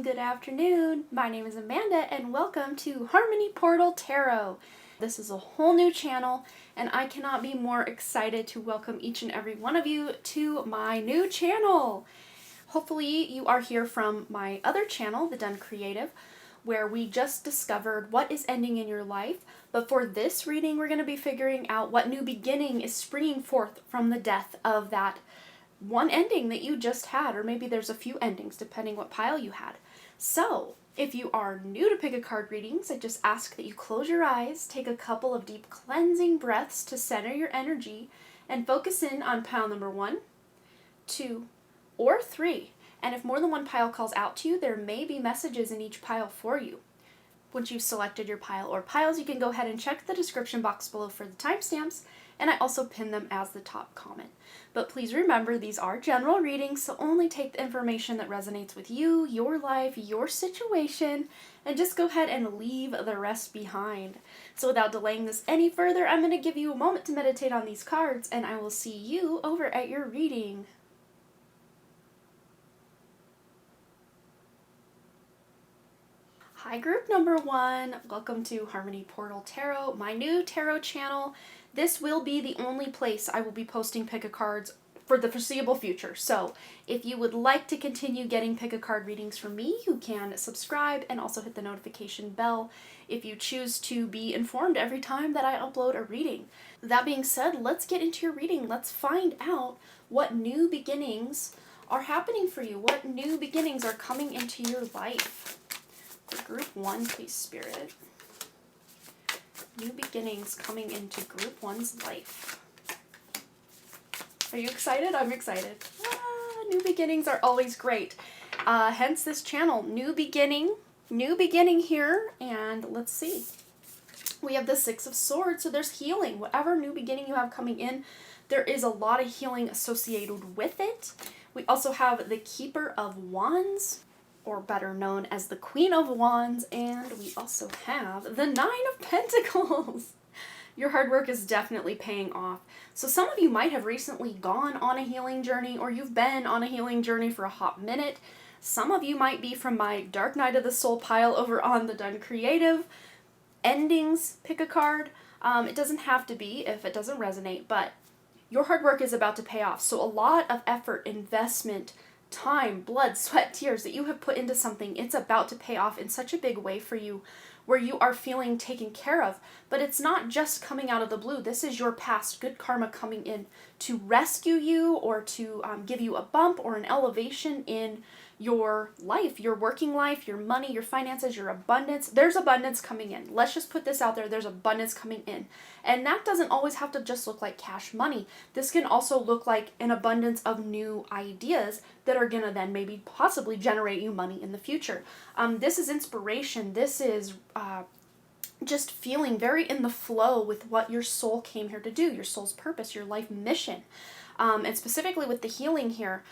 good afternoon. My name is Amanda and welcome to Harmony Portal Tarot. This is a whole new channel and I cannot be more excited to welcome each and every one of you to my new channel. Hopefully you are here from my other channel, the Dunn Creative, where we just discovered what is ending in your life. But for this reading, we're going to be figuring out what new beginning is springing forth from the death of that one ending that you just had, or maybe there's a few endings depending what pile you had. So if you are new to pick a card readings, I just ask that you close your eyes, take a couple of deep cleansing breaths to center your energy, and focus in on pile number 1, 2, or 3. And if more than one pile calls out to you, there may be messages in each pile for you. Once you've selected your pile or piles, you can go ahead and check the description box below for the timestamps, and I also pin them as the top comment. But please remember, these are general readings, so only take the information that resonates with you, your life, your situation, and just go ahead and leave the rest behind. So without delaying this any further, I'm going to give you a moment to meditate on these cards, and I will see you over at your reading. Hi group number 1, welcome to Harmony Portal Tarot, my new tarot channel. This will be the only place I will be posting pick-a-cards for the foreseeable future. So if you would like to continue getting pick-a-card readings from me, you can subscribe and also hit the notification bell if you choose to be informed every time that I upload a reading. That being said, let's get into your reading. Let's find out what new beginnings are happening for you. What new beginnings are coming into your life? For group 1, please, Spirit. New beginnings coming into group 1's life. Are you excited? I'm excited. New beginnings are always great. Hence this channel. New beginning here, and let's see. We have the 6 of Swords, so there's healing. Whatever new beginning you have coming in, there is a lot of healing associated with it. We also have the Keeper of Wands, or better known as the Queen of Wands, and we also have the 9 of Pentacles. Your hard work is definitely paying off. So some of you might have recently gone on a healing journey, or you've been on a healing journey for a hot minute. Some of you might be from my Dark Night of the Soul pile over on the Dunn Creative. Endings, pick a card. It doesn't have to be if it doesn't resonate, but your hard work is about to pay off. So a lot of effort, investment, time, blood, sweat, tears that you have put into something, it's about to pay off in such a big way for you, where you are feeling taken care of. But it's not just coming out of the blue. This is your past good karma coming in to rescue you, or to give you a bump or an elevation in your life, your working life, your money, your finances, your abundance. There's abundance coming in. Let's just put this out there. There's abundance coming in. And that doesn't always have to just look like cash money. This can also look like an abundance of new ideas that are going to then maybe possibly generate you money in the future. This is inspiration. This is just feeling very in the flow with what your soul came here to do, your soul's purpose, your life mission. And specifically with the healing here,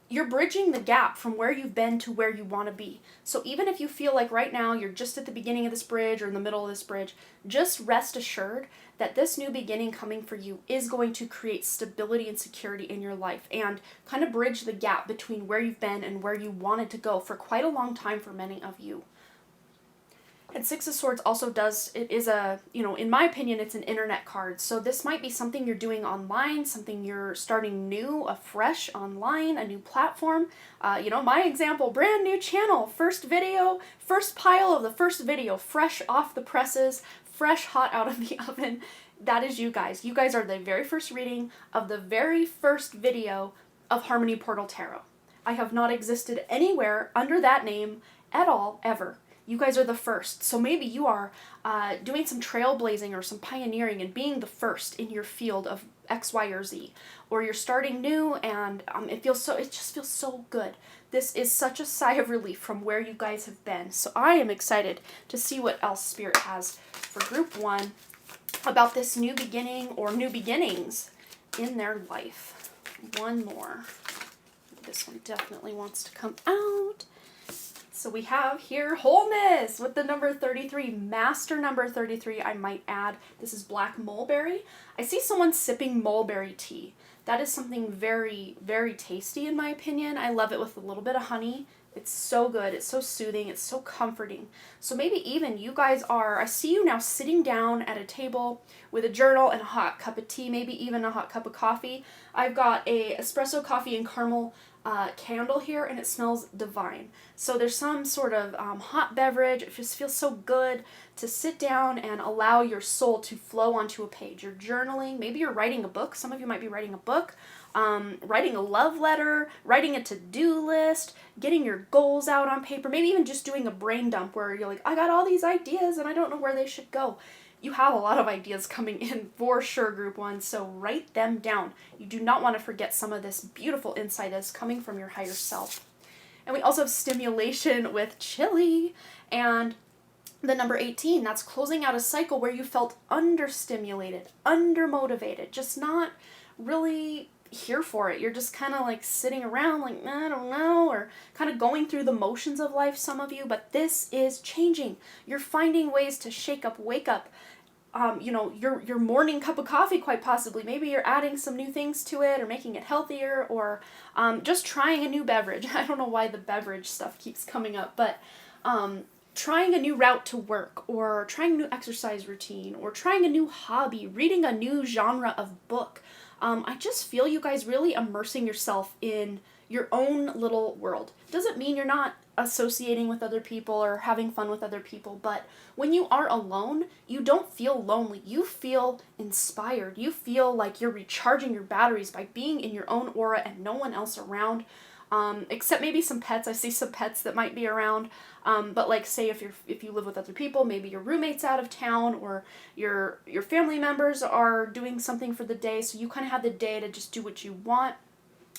you're bridging the gap from where you've been to where you want to be. So even if you feel like right now you're just at the beginning of this bridge or in the middle of this bridge, just rest assured that this new beginning coming for you is going to create stability and security in your life, and kind of bridge the gap between where you've been and where you wanted to go for quite a long time for many of you. And 6 of Swords also is a, in my opinion, it's an internet card. So this might be something you're doing online, something you're starting new, afresh online, a new platform. My example, brand new channel, first video, first pile of the first video, fresh off the presses, fresh hot out of the oven. That is you guys. You guys are the very first reading of the very first video of Harmony Portal Tarot. I have not existed anywhere under that name at all, ever. You guys are the first. So maybe you are doing some trailblazing or some pioneering and being the first in your field of X, Y, or Z. Or you're starting new, and it just feels so good. This is such a sigh of relief from where you guys have been. So I am excited to see what else Spirit has for group 1 about this new beginning or new beginnings in their life. One more. This one definitely wants to come out. So we have here wholeness with the number 33, master number 33, I might add. This is black mulberry. I see someone sipping mulberry tea. That is something very, very tasty in my opinion. I love it with a little bit of honey. It's so good. It's so soothing. It's so comforting. So maybe even you guys are, I see you now sitting down at a table with a journal and a hot cup of tea, maybe even a hot cup of coffee. I've got a espresso coffee and caramel candle here, and it smells divine. So there's some sort of hot beverage. It just feels so good to sit down and allow your soul to flow onto a page. You're journaling. Maybe you're writing a book. Some of you might be writing a book. Writing a love letter, writing a to-do list, getting your goals out on paper, maybe even just doing a brain dump where you're like, I got all these ideas and I don't know where they should go. You have a lot of ideas coming in for sure, group one, so write them down. You do not want to forget some of this beautiful insight that's coming from your higher self. And we also have stimulation with chili, and the number 18, that's closing out a cycle where you felt understimulated, undermotivated, just not really here for it. You're just kind of like sitting around like, I don't know, or kind of going through the motions of life, some of you, but this is changing. You're finding ways to shake up, wake up, your morning cup of coffee, quite possibly. Maybe you're adding some new things to it or making it healthier, or just trying a new beverage. I don't know why the beverage stuff keeps coming up, but trying a new route to work, or trying a new exercise routine, or trying a new hobby, reading a new genre of book. I just feel you guys really immersing yourself in your own little world. Doesn't mean you're not associating with other people or having fun with other people, but when you are alone, you don't feel lonely. You feel inspired. You feel like you're recharging your batteries by being in your own aura and no one else around. Except maybe some pets. I see some pets that might be around. But like, say if you live with other people, maybe your roommate's out of town, or your family members are doing something for the day, so you kind of have the day to just do what you want.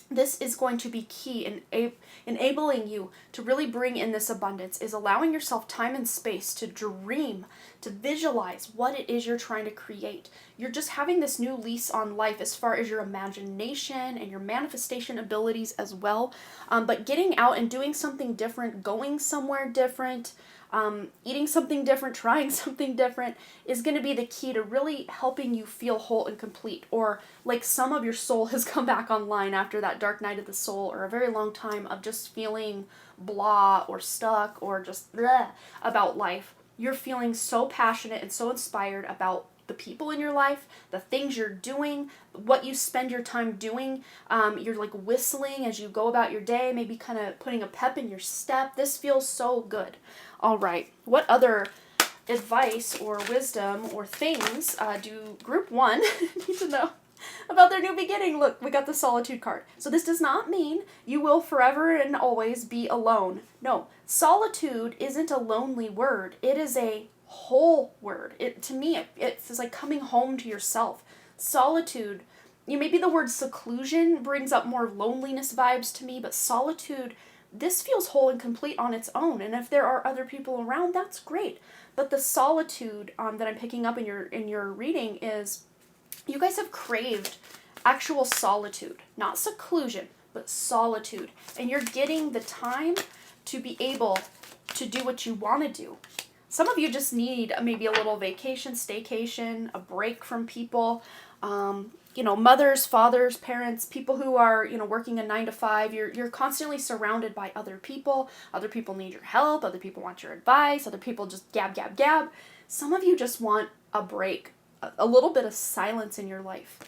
This is going to be key in enabling you to really bring in this abundance, is allowing yourself time and space to dream, to visualize what it is you're trying to create. You're just having this new lease on life as far as your imagination and your manifestation abilities as well. But getting out and doing something different, going somewhere different, eating something different, trying something different is going to be the key to really helping you feel whole and complete, or like some of your soul has come back online after that dark night of the soul, or a very long time of just feeling blah or stuck or just bleh about life. You're feeling so passionate and so inspired about the people in your life, the things you're doing, what you spend your time doing. You're like whistling as you go about your day, maybe kind of putting a pep in your step. This feels so good. All right, what other advice or wisdom or things do group one need to know about their new beginning? Look, we got the solitude card. So this does not mean you will forever and always be alone. No, solitude isn't a lonely word. It is a whole word. To me, it's like coming home to yourself. Solitude, maybe the word seclusion brings up more loneliness vibes to me, but solitude, this feels whole and complete on its own. And if there are other people around, that's great. But the solitude that I'm picking up in your reading is you guys have craved actual solitude, not seclusion, but solitude. And you're getting the time to be able to do what you want to do. Some of you just need maybe a little vacation, staycation, a break from people. Mothers, fathers, parents, people who are, working a 9 to 5. You're constantly surrounded by other people. Other people need your help. Other people want your advice. Other people just gab, gab, gab. Some of you just want a break, a little bit of silence in your life.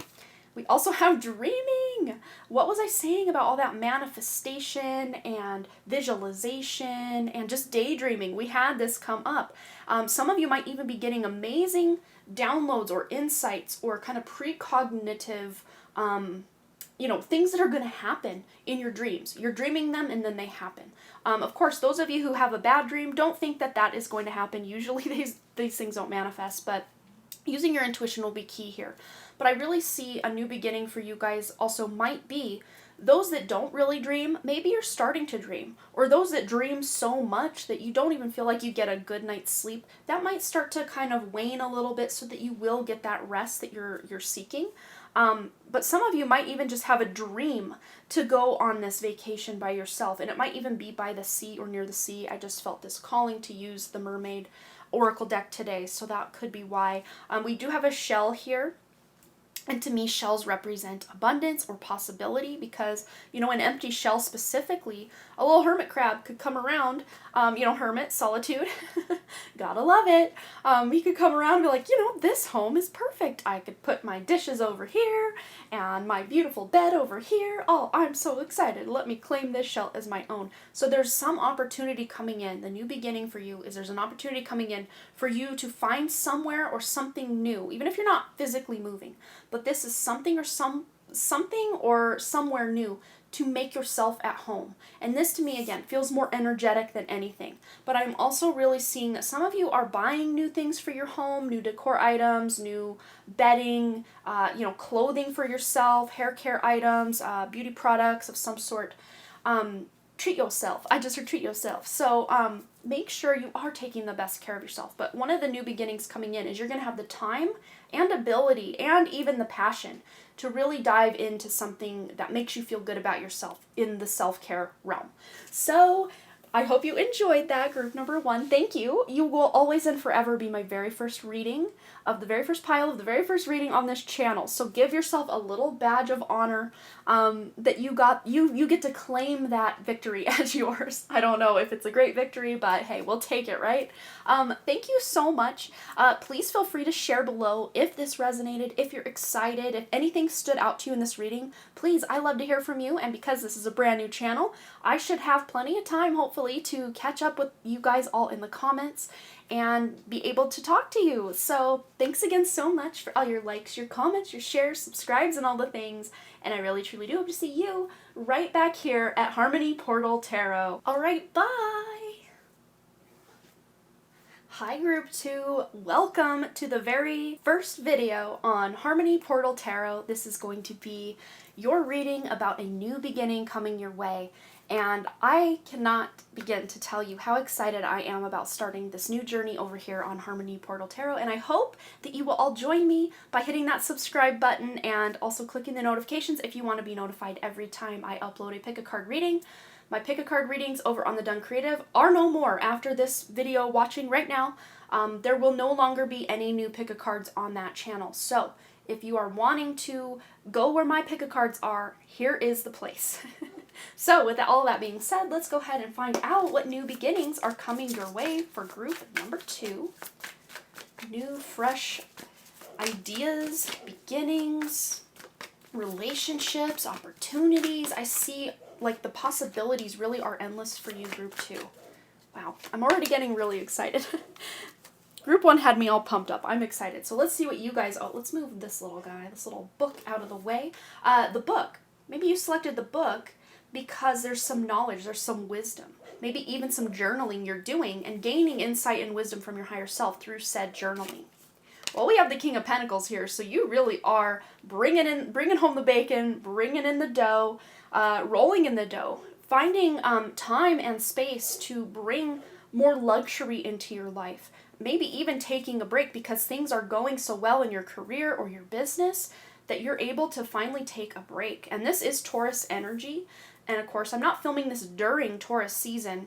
We also have dreaming. What was I saying about all that manifestation and visualization and just daydreaming? We had this come up. Some of you might even be getting amazing downloads or insights or kind of precognitive, things that are going to happen in your dreams. You're dreaming them and then they happen. Of course, those of you who have a bad dream, don't think that is going to happen. Usually these things don't manifest, but using your intuition will be key here. But I really see a new beginning for you guys also might be those that don't really dream. Maybe you're starting to dream, or those that dream so much that you don't even feel like you get a good night's sleep. That might start to kind of wane a little bit so that you will get that rest that you're seeking. But some of you might even just have a dream to go on this vacation by yourself, and it might even be by the sea or near the sea. I just felt this calling to use the Mermaid Oracle deck today, so that could be why. We do have a shell here. And to me, shells represent abundance or possibility because, you know, an empty shell specifically, a little hermit crab could come around, you know, hermit, solitude, gotta love it. He could come around and be like, you know, this home is perfect. I could put my dishes over here and my beautiful bed over here. Oh, I'm so excited. Let me claim this shell as my own. So there's some opportunity coming in. The new beginning for you is there's an opportunity coming in for you to find somewhere or something new, even if you're not physically moving. But this is something or somewhere new to make yourself at home. And this to me, again, feels more energetic than anything. But I'm also really seeing that some of you are buying new things for your home, new decor items, new bedding, you know, clothing for yourself, hair care items, beauty products of some sort. Treat yourself. I just heard treat yourself. So make sure you are taking the best care of yourself. But one of the new beginnings coming in is you're going to have the time and ability and even the passion to really dive into something that makes you feel good about yourself in the self-care realm. So I hope you enjoyed that, group number 1. Thank you. You will always and forever be my very first reading of the very first pile of the very first reading on this channel. So give yourself a little badge of honor that you get to claim that victory as yours. I don't know if it's a great victory, but hey, we'll take it, right? Thank you so much. Please feel free to share below if this resonated, if you're excited, if anything stood out to you in this reading. Please, I love to hear from you, and because this is a brand new channel, I should have plenty of time, hopefully, to catch up with you guys all in the comments and be able to talk to you. So thanks again so much for all your likes, your comments, your shares, subscribes, and all the things. And I really truly do hope to see you right back here at Harmony Portal Tarot. All right, bye. Hi group 2, welcome to the very first video on Harmony Portal Tarot. This is going to be your reading about a new beginning coming your way. And I cannot begin to tell you how excited I am about starting this new journey over here on Harmony Portal Tarot. And I hope that you will all join me by hitting that subscribe button and also clicking the notifications if you want to be notified every time I upload a pick a card reading. My pick a card readings over on the Dunn Creative are no more after this video watching right now. There will no longer be any new pick a cards on that channel. So if you are wanting to go where my pick a cards are, here is the place. So with all that being said, let's go ahead and find out what new beginnings are coming your way for group number 2. New, fresh ideas, beginnings, relationships, opportunities. I see like the possibilities really are endless for you, group 2. Wow, I'm already getting really excited. Group 1 had me all pumped up. I'm excited. So let's see what you guys, oh, let's move this little guy, this little book out of the way. The book, maybe you selected the book because there's some knowledge, there's some wisdom, maybe even some journaling you're doing and gaining insight and wisdom from your higher self through said journaling. Well, we have the King of Pentacles here, so you really are bringing home the bacon, bringing in the dough, rolling in the dough, finding time and space to bring more luxury into your life. Maybe even taking a break because things are going so well in your career or your business that you're able to finally take a break. And this is Taurus energy. And of course, I'm not filming this during Taurus season,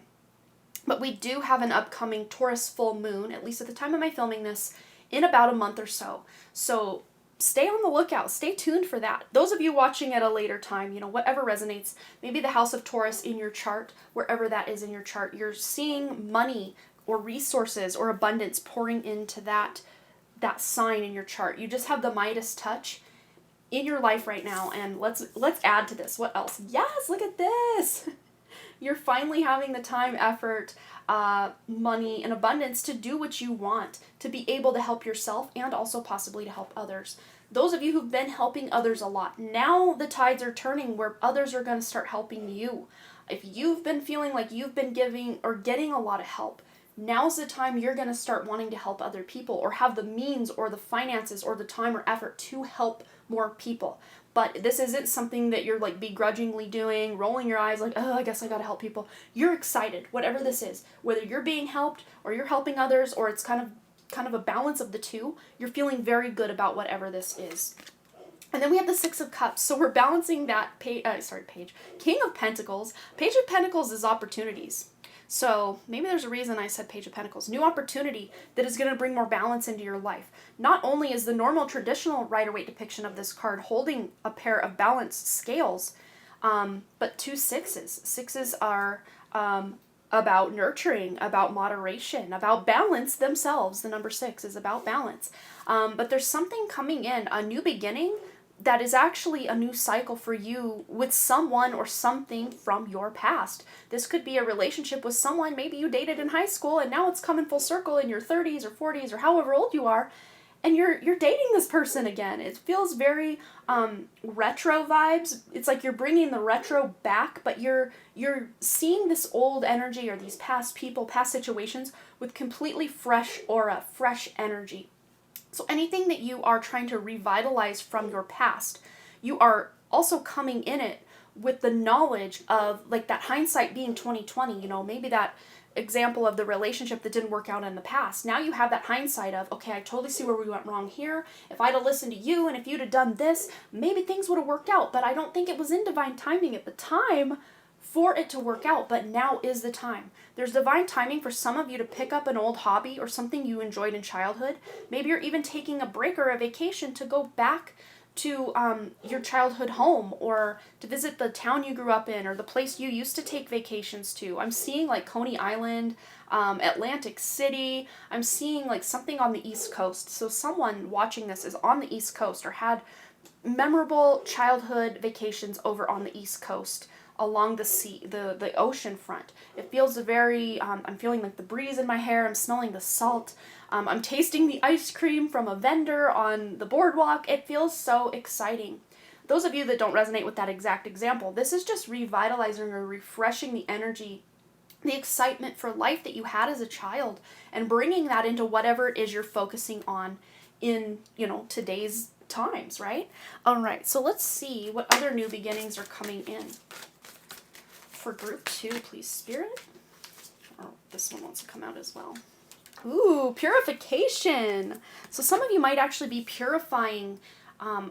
but we do have an upcoming Taurus full moon, at least at the time of my filming this, in about a month or so. So stay on the lookout, stay tuned for that. Those of you watching at a later time, you know, whatever resonates, maybe the House of Taurus in your chart, wherever that is in your chart, you're seeing money or resources or abundance pouring into that sign in your chart. You just have the Midas touch in your life right now, and let's add to this. What else? Yes, look at this. You're finally having the time, effort, money, and abundance to do what you want, to be able to help yourself and also possibly to help others. Those of you who've been helping others a lot, now the tides are turning where others are going to start helping you. If you've been feeling like you've been giving or getting a lot of help, now's the time you're going to start wanting to help other people or have the means or the finances or the time or effort to help more people. But this isn't something that you're like begrudgingly doing, rolling your eyes like, oh, I guess I gotta help people. You're excited, whatever this is. Whether you're being helped or you're helping others or it's kind of a balance of the two, you're feeling very good about whatever this is. And then we have the Six of Cups. So we're balancing that King of Pentacles. Page of Pentacles is opportunities. So maybe there's a reason I said Page of Pentacles. New opportunity that is going to bring more balance into your life. Not only is the normal traditional Rider-Waite depiction of this card holding a pair of balanced scales, but 2 sixes. Sixes are about nurturing, about moderation, about balance themselves. The number 6 is about balance. But there's something coming in, a new beginning that is actually a new cycle for you with someone or something from your past. This could be a relationship with someone maybe you dated in high school and now it's coming full circle in your 30s or 40s or however old you are, and you're dating this person again. It feels very retro vibes. It's like you're bringing the retro back, but you're seeing this old energy or these past people, past situations with completely fresh aura, fresh energy. So anything that you are trying to revitalize from your past, you are also coming in it with the knowledge of, like, that hindsight being 2020, maybe that example of the relationship that didn't work out in the past. Now you have that hindsight of, okay, I totally see where we went wrong here. If I'd have listened to you and if you'd have done this, maybe things would have worked out, but I don't think it was in divine timing at the time for it to work out, but now is the time. There's divine timing for some of you to pick up an old hobby or something you enjoyed in childhood. Maybe you're even taking a break or a vacation to go back to your childhood home, or to visit the town you grew up in or the place you used to take vacations to. I'm seeing like Coney Island, Atlantic City. I'm seeing like something on the East Coast. So someone watching this is on the East Coast or had memorable childhood vacations over on the East Coast along the sea, the ocean front. It feels very, I'm feeling like the breeze in my hair, I'm smelling the salt, I'm tasting the ice cream from a vendor on the boardwalk. It feels so exciting. Those of you that don't resonate with that exact example, this is just revitalizing or refreshing the energy, the excitement for life that you had as a child, and bringing that into whatever it is you're focusing on in, today's times, right? All right, so let's see what other new beginnings are coming in. For group 2, please, Spirit. Oh, this one wants to come out as well. Ooh, purification. So some of you might actually be purifying,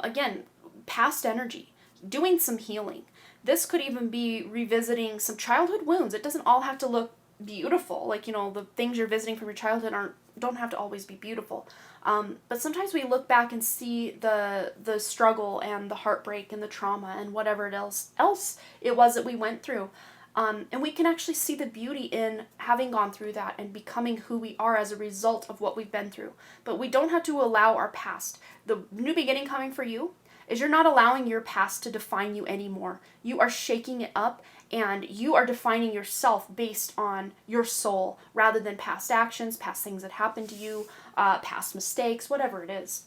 again, past energy, doing some healing. This could even be revisiting some childhood wounds. It doesn't all have to look beautiful. Like, the things you're visiting from your childhood don't have to always be beautiful. But sometimes we look back and see the struggle and the heartbreak and the trauma and whatever else it was that we went through. And we can actually see the beauty in having gone through that and becoming who we are as a result of what we've been through. But we don't have to allow our past. The new beginning coming for you is you're not allowing your past to define you anymore. You are shaking it up, and you are defining yourself based on your soul rather than past actions, past things that happened to you, past mistakes, whatever it is.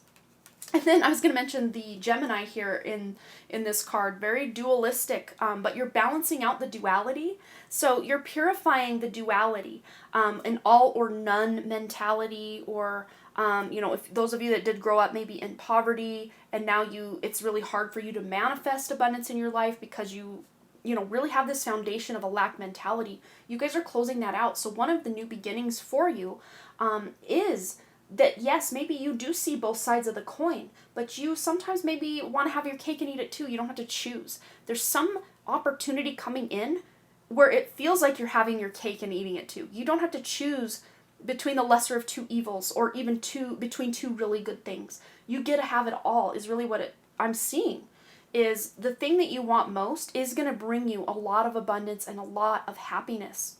And then I was going to mention the Gemini here in this card, very dualistic, but you're balancing out the duality. So you're purifying the duality, an all or none mentality, or if those of you that did grow up maybe in poverty and now it's really hard for you to manifest abundance in your life because you really have this foundation of a lack mentality. You guys are closing that out. So one of the new beginnings for you is that, yes, maybe you do see both sides of the coin, but you sometimes maybe want to have your cake and eat it too. You don't have to choose. There's some opportunity coming in where it feels like you're having your cake and eating it too. You don't have to choose between the lesser of two evils, or even between two really good things. You get to have it all, is really what I'm seeing. Is the thing that you want most is going to bring you a lot of abundance and a lot of happiness.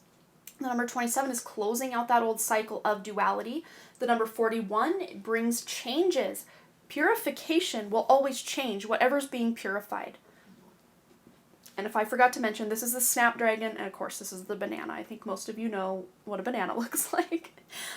The number 27 is closing out that old cycle of duality. The number 41 brings changes. Purification will always change whatever's being purified. And if I forgot to mention, this is the snapdragon, and of course this is the banana. I think most of you know what a banana looks like.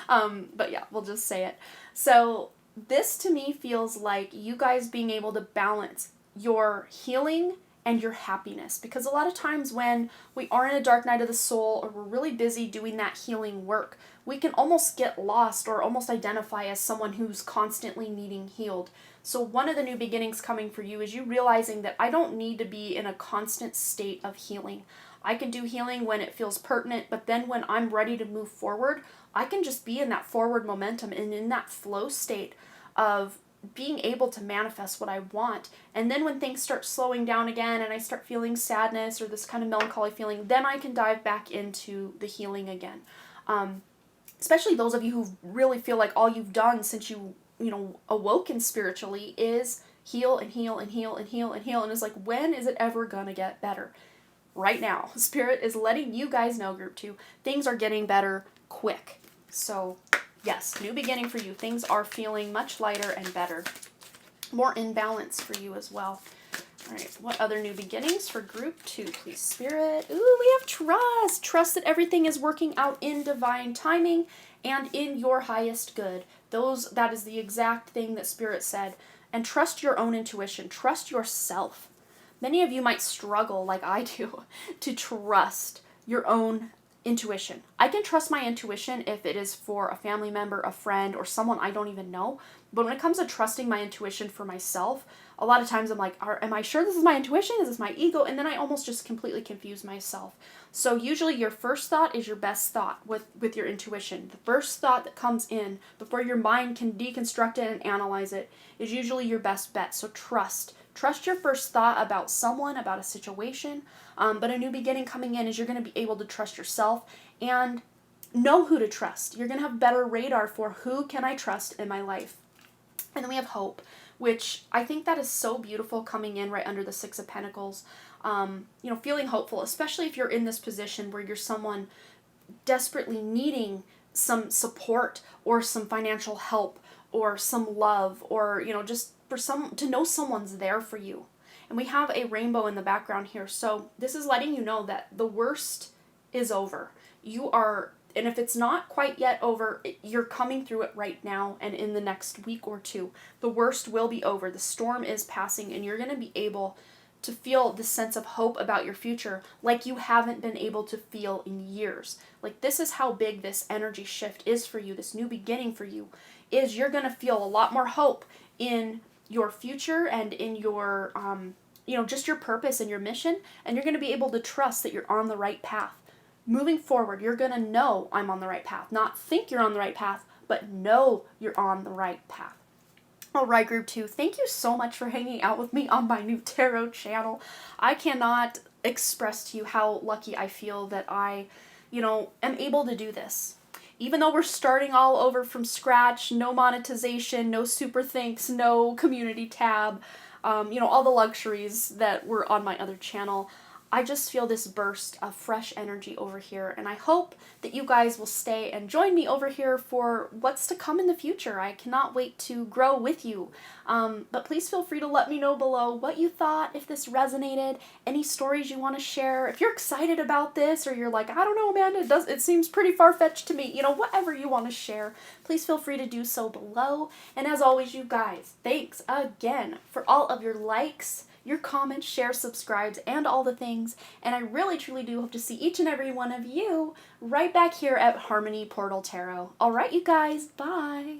But yeah, we'll just say it. So this to me feels like you guys being able to balance your healing and your happiness. Because a lot of times when we are in a dark night of the soul, or we're really busy doing that healing work, we can almost get lost or almost identify as someone who's constantly needing healed. So one of the new beginnings coming for you is you realizing that I don't need to be in a constant state of healing. I can do healing when it feels pertinent, but then when I'm ready to move forward, I can just be in that forward momentum and in that flow state of being able to manifest what I want. And then when things start slowing down again and I start feeling sadness or this kind of melancholy feeling, then I can dive back into the healing again. Especially those of you who really feel like all you've done since you awoken spiritually is heal and heal and heal and heal and heal. And it's like, when is it ever gonna get better? Right now. Spirit is letting you guys know, group 2, things are getting better quick. So yes, new beginning for you. Things are feeling much lighter and better. More in balance for you as well. All right, what other new beginnings for group 2, please, Spirit? Ooh, we have trust. Trust that everything is working out in divine timing and in your highest good. That is the exact thing that Spirit said. And trust your own intuition. Trust yourself. Many of you might struggle, like I do, to trust your own intuition. I can trust my intuition if it is for a family member, a friend, or someone I don't even know. But when it comes to trusting my intuition for myself, a lot of times I'm like, am I sure this is my intuition? Is this my ego? And then I almost just completely confuse myself. So usually your first thought is your best thought with your intuition. The first thought that comes in before your mind can deconstruct it and analyze it is usually your best bet. So trust. Trust your first thought about someone, about a situation. But a new beginning coming in is you're going to be able to trust yourself and know who to trust. You're going to have better radar for who can I trust in my life. And then we have hope, which I think that is so beautiful coming in right under the 6 of Pentacles. Feeling hopeful, especially if you're in this position where you're someone desperately needing some support or some financial help or some love or, just to know someone's there for you. And we have a rainbow in the background here. So this is letting you know that the worst is over. And if it's not quite yet over, you're coming through it right now and in the next week or 2. The worst will be over. The storm is passing and you're going to be able to feel this sense of hope about your future like you haven't been able to feel in years. Like, this is how big this energy shift is for you, this new beginning for you, is you're going to feel a lot more hope in your future and in your, just your purpose and your mission, and you're going to be able to trust that you're on the right path. Moving forward, you're going to know I'm on the right path. Not think you're on the right path, but know you're on the right path. All right, group 2, thank you so much for hanging out with me on my new tarot channel. I cannot express to you how lucky I feel that I, am able to do this. Even though we're starting all over from scratch, no monetization, no super thanks, no community tab, all the luxuries that were on my other channel, I just feel this burst of fresh energy over here, and I hope that you guys will stay and join me over here for what's to come in the future. I cannot wait to grow with you. But please feel free to let me know below what you thought, if this resonated, any stories you want to share. If you're excited about this, or you're like, I don't know, Amanda, it seems pretty far-fetched to me, whatever you want to share, please feel free to do so below. And as always, you guys, thanks again for all of your likes, your comments, shares, subscribes, and all the things. And I really, truly do hope to see each and every one of you right back here at Harmony Portal Tarot. All right, you guys, bye.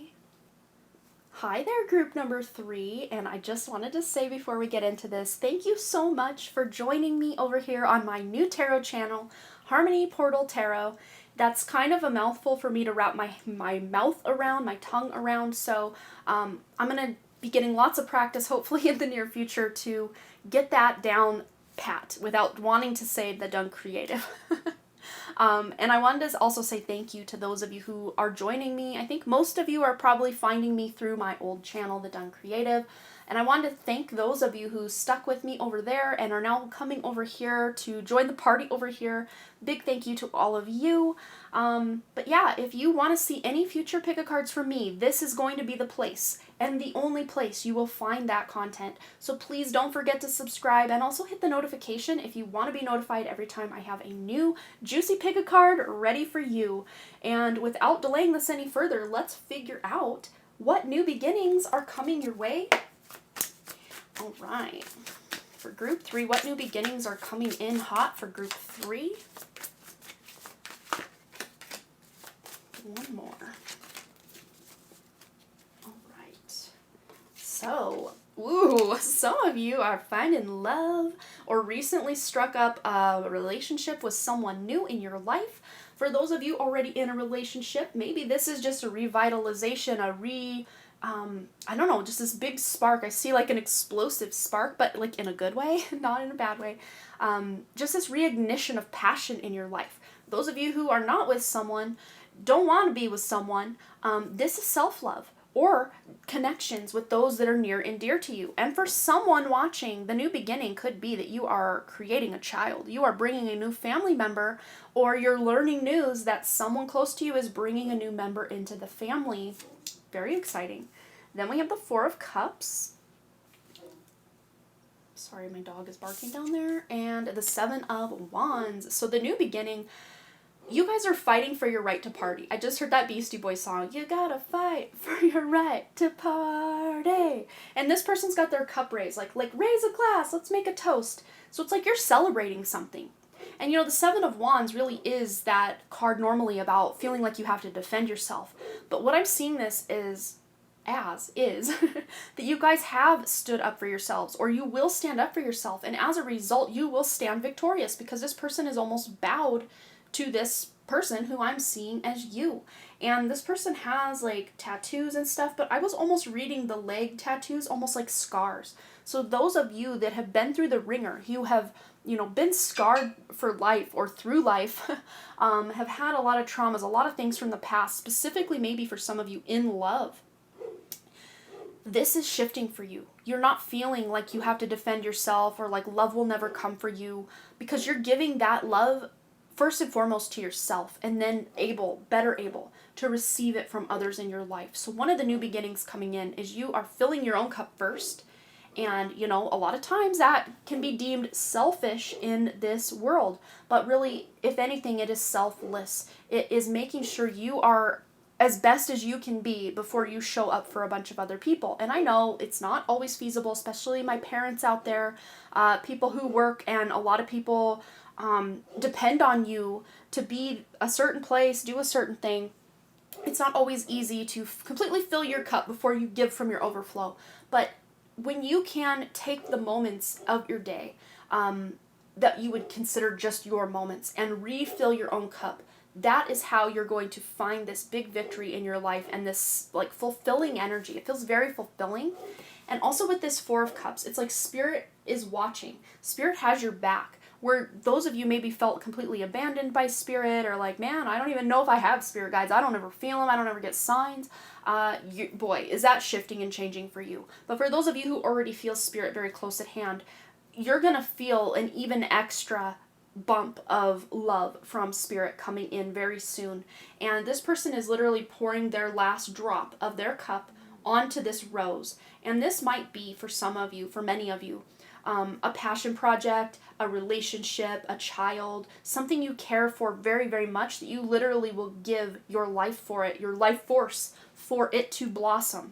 Hi there, group number 3, and I just wanted to say before we get into this, thank you so much for joining me over here on my new tarot channel, Harmony Portal Tarot. That's kind of a mouthful for me to wrap my mouth around, my tongue around, so I'm going to be getting lots of practice, hopefully in the near future, to get that down pat without wanting to say the Dunn Creative. And I wanted to also say thank you to those of you who are joining me. I think most of you are probably finding me through my old channel, the Dunn Creative. And I wanted to thank those of you who stuck with me over there and are now coming over here to join the party over here. Big thank you to all of you. But yeah, if you want to see any future pick-a-cards from me, this is going to be the place and the only place you will find that content. So please don't forget to subscribe and also hit the notification if you want to be notified every time I have a new juicy pick-a-card ready for you. And without delaying this any further, let's figure out what new beginnings are coming your way. All right, for group 3, what new beginnings are coming in hot for group 3? One more. All right. So, some of you are finding love or recently struck up a relationship with someone new in your life. For those of you already in a relationship, maybe this is just a revitalization, I don't know, just this big spark. I see like an explosive spark, but like in a good way, not in a bad way. Just this reignition of passion in your life. Those of you who are not with someone, don't want to be with someone, this is self-love or connections with those that are near and dear to you. And for someone watching, the new beginning could be that you are creating a child. You are bringing a new family member, or you're learning news that someone close to you is bringing a new member into the family. Very exciting. Then we have the Four of Cups. Sorry, my dog is barking down there. And the Seven of Wands. So the new beginning, you guys are fighting for your right to party. I just heard that Beastie Boys song. You gotta fight for your right to party. And this person's got their cup raised. Like raise a glass. Let's make a toast. So it's like you're celebrating something. And the Seven of Wands really is that card normally about feeling like you have to defend yourself. But what I'm seeing this is that you guys have stood up for yourselves, or you will stand up for yourself. And as a result, you will stand victorious, because this person is almost bowed to this person who I'm seeing as you. And this person has like tattoos and stuff, but I was almost reading the leg tattoos almost like scars. So those of you that have been through the ringer, you have been scarred for life or through life, have had a lot of traumas, a lot of things from the past, specifically maybe for some of you in love. This is shifting for you. You're not feeling like you have to defend yourself, or like love will never come for you, because you're giving that love first and foremost to yourself, and then better able to receive it from others in your life. So one of the new beginnings coming in is you are filling your own cup first. And, a lot of times that can be deemed selfish in this world. But really, if anything, it is selfless. It is making sure you are as best as you can be before you show up for a bunch of other people. And I know it's not always feasible, especially my parents out there, people who work, and a lot of people depend on you to be a certain place, do a certain thing. It's not always easy to completely fill your cup before you give from your overflow. But when you can take the moments of your day that you would consider just your moments and refill your own cup, that is how you're going to find this big victory in your life and this like fulfilling energy. It feels very fulfilling. And also with this Four of Cups, it's like Spirit is watching. Spirit has your back. Where those of you maybe felt completely abandoned by Spirit, or like, man, I don't even know if I have spirit guides. I don't ever feel them. I don't ever get signs. Boy, is that shifting and changing for you. But for those of you who already feel Spirit very close at hand, you're going to feel an even extra bump of love from Spirit coming in very soon. And this person is literally pouring their last drop of their cup onto this rose. And this might be, for some of you, for many of you, a passion project, a relationship, a child, something you care for very, very much, that you literally will give your life for it, your life force for it to blossom.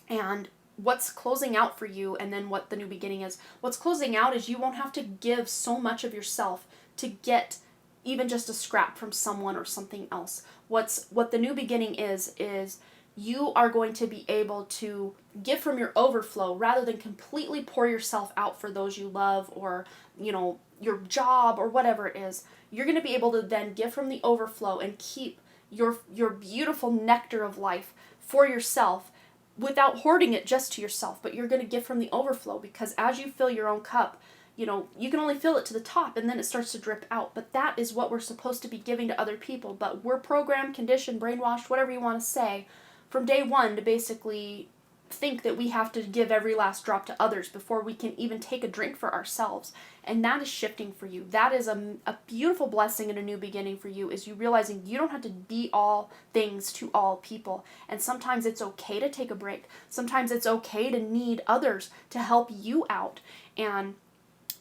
And what's closing out for you, and then what the new beginning is, what's closing out is you won't have to give so much of yourself to get even just a scrap from someone or something else. What the new beginning is you are going to be able to give from your overflow rather than completely pour yourself out for those you love, or, your job, or whatever it is. You're going to be able to then give from the overflow and keep your beautiful nectar of life for yourself without hoarding it just to yourself. But you're going to give from the overflow, because as you fill your own cup, you can only fill it to the top, and then it starts to drip out. But that is what we're supposed to be giving to other people. But we're programmed, conditioned, brainwashed, whatever you want to say, from day one to basically think that we have to give every last drop to others before we can even take a drink for ourselves. And that is shifting for you. That is a beautiful blessing and a new beginning for you, is you realizing you don't have to be all things to all people. And sometimes it's okay to take a break. Sometimes it's okay to need others to help you out. And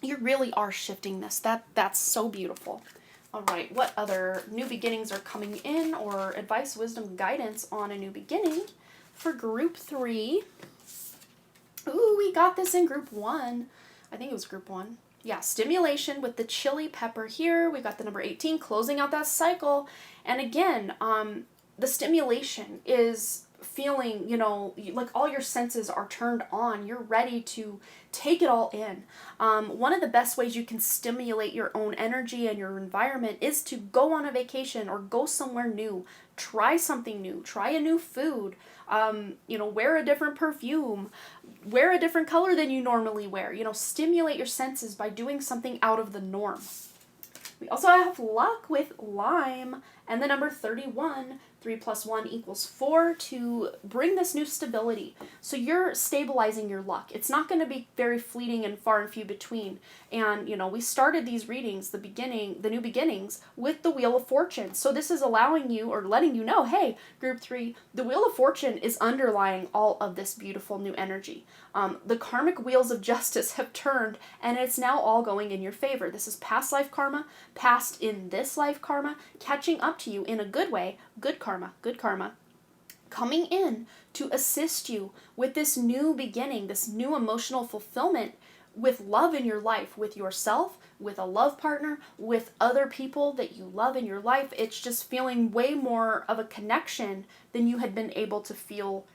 you really are shifting this. That's so beautiful. All right, what other new beginnings are coming in, or advice, wisdom, guidance on a new beginning for group 3? Ooh, we got this in group 1. I think it was group 1. Yeah, stimulation with the chili pepper here. We got the number 18, closing out that cycle. And again, the stimulation is feeling, you know, like all your senses are turned on. You're ready to take it all in. One of the best ways you can stimulate your own energy and your environment is to go on a vacation or go somewhere new. Try something new. Try a new food. You know, wear a different perfume. Wear a different color than you normally wear. You know, stimulate your senses by doing something out of the norm. We also have luck with lime and the number 31. 3 plus 1 equals 4 to bring this new stability. So you're stabilizing your luck. It's not going to be very fleeting and far and few between. And, you know, we started these readings, the new beginnings, with the Wheel of Fortune. So this is allowing you or letting you know, hey, group 3, the Wheel of Fortune is underlying all of this beautiful new energy. The karmic wheels of justice have turned, and it's now all going in your favor. This is past life karma, past in this life karma, catching up to you in a good way, good karma, coming in to assist you with this new beginning, this new emotional fulfillment with love in your life, with yourself, with a love partner, with other people that you love in your life. It's just feeling way more of a connection than you had been able to feel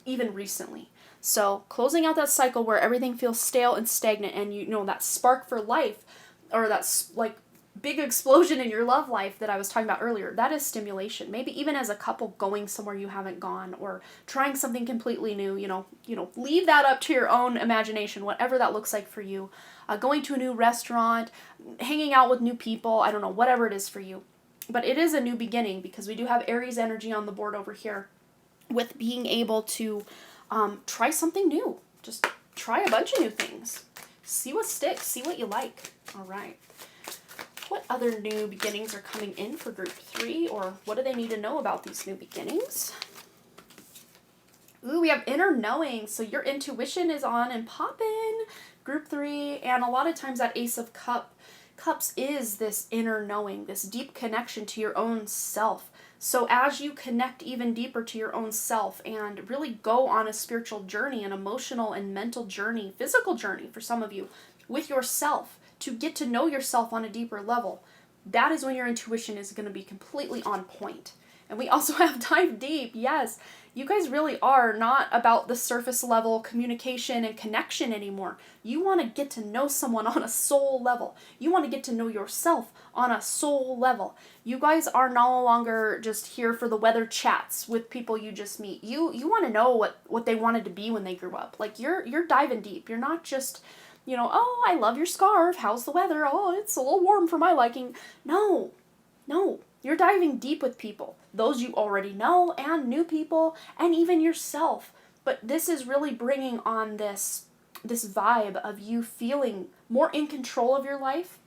even recently. So closing out that cycle where everything feels stale and stagnant, and you know that spark for life, or that's like big explosion in your love life that I was talking about earlier, that is stimulation. Maybe even as a couple going somewhere you haven't gone, or trying something completely new, you know, leave that up to your own imagination, whatever that looks like for you. Going to a new restaurant, hanging out with new people, I don't know, whatever it is for you. But it is a new beginning, because we do have Aries energy on the board over here with being able to try something new. Just try a bunch of new things. See what sticks, see what you like. All right. What other new beginnings are coming in for group 3, or what do they need to know about these new beginnings? Ooh, we have inner knowing. So your intuition is on and popping, group 3. And a lot of times that Ace of Cups is this inner knowing, this deep connection to your own self. So as you connect even deeper to your own self and really go on a spiritual journey, an emotional and mental journey, physical journey for some of you, with yourself, to get to know yourself on a deeper level, that is when your intuition is going to be completely on point. And we also have dive deep. Yes, you guys really are not about the surface level communication and connection anymore. You want to get to know someone on a soul level. You want to get to know yourself on a soul level. You guys are no longer just here for the weather chats with people you just meet. You want to know what they wanted to be when they grew up. Like you're diving deep. You're not just, oh, I love your scarf. How's the weather? Oh, it's a little warm for my liking. No. You're diving deep with people. Those you already know, and new people, and even yourself. But this is really bringing on this vibe of you feeling more in control of your life.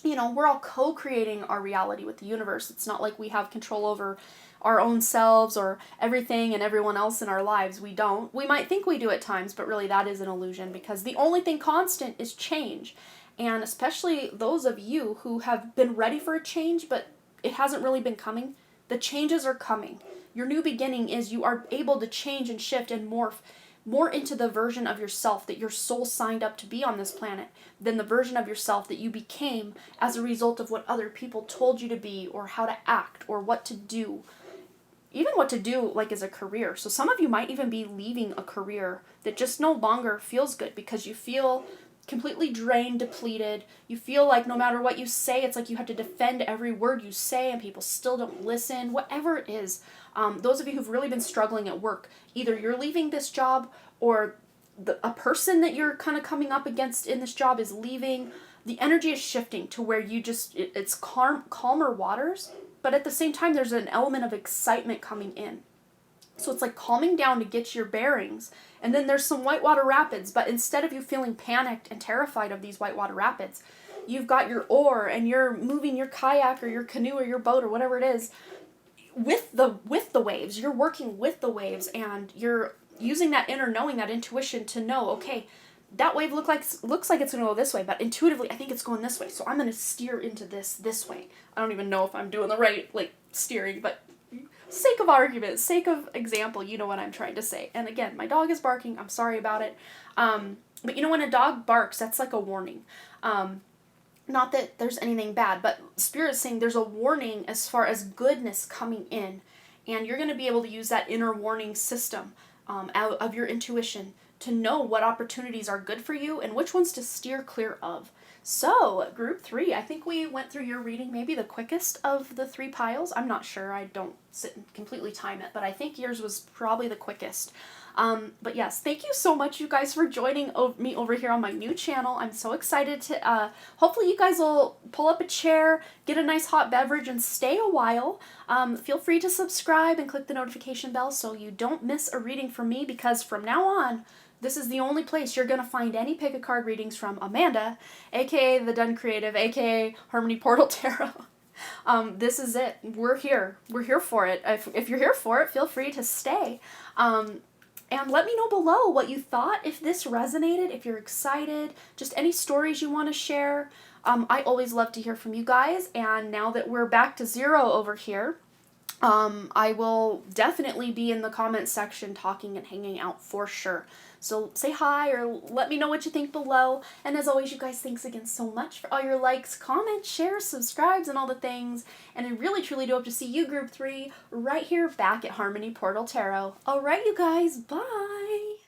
We're all co-creating our reality with the universe. It's not like we have control over our own selves or everything and everyone else in our lives. We don't. We might think we do at times, but really that is an illusion, because the only thing constant is change. And especially those of you who have been ready for a change, but it hasn't really been coming, the changes are coming. Your new beginning is you are able to change and shift and morph more into the version of yourself that your soul signed up to be on this planet than the version of yourself that you became as a result of what other people told you to be, or how to act, or what to do. Even what to do, like as a career. So some of you might even be leaving a career that just no longer feels good, because you feel completely drained, depleted. You feel like no matter what you say, it's like you have to defend every word you say and people still don't listen. Whatever it is, those of you who've really been struggling at work, either you're leaving this job, or a person that you're kind of coming up against in this job is leaving. The energy is shifting to where it's calmer waters, but at the same time there's an element of excitement coming in. So it's like calming down to get your bearings. And then there's some whitewater rapids, but instead of you feeling panicked and terrified of these whitewater rapids, you've got your oar and you're moving your kayak or your canoe or your boat or whatever it is with the waves. You're working with the waves, and you're using that inner knowing, that intuition to know, okay, that wave looks like it's going to go this way, but intuitively I think it's going this way. So I'm going to steer into this way. I don't even know if I'm doing the right steering, but sake of argument, sake of example, you know what I'm trying to say. And again, my dog is barking. I'm sorry about it. But when a dog barks, that's like a warning. Not that there's anything bad, but Spirit's saying there's a warning as far as goodness coming in. and you're going to be able to use that inner warning system out of your intuition to know what opportunities are good for you and which ones to steer clear of. So, group 3, I think we went through your reading maybe the quickest of the 3 piles. I'm not sure, I don't sit and completely time it, but I think yours was probably the quickest. But yes, thank you so much, you guys, for joining me over here on my new channel. I'm so excited to, hopefully you guys will pull up a chair, get a nice hot beverage, and stay a while. Feel free to subscribe and click the notification bell so you don't miss a reading from me, because from now on, this is the only place you're going to find any pick a card readings from Amanda, aka the Dunn Creative, aka Harmony Portal Tarot. This is it. We're here. We're here for it. If you're here for it, feel free to stay. And let me know below what you thought, if this resonated, if you're excited, just any stories you want to share. I always love to hear from you guys, and now that we're back to 0 over here, I will definitely be in the comments section talking and hanging out for sure. So say hi or let me know what you think below. And as always, you guys, thanks again so much for all your likes, comments, shares, subscribes, and all the things. And I really, truly do hope to see you, Group 3, right here back at Harmony Portal Tarot. All right, you guys, bye!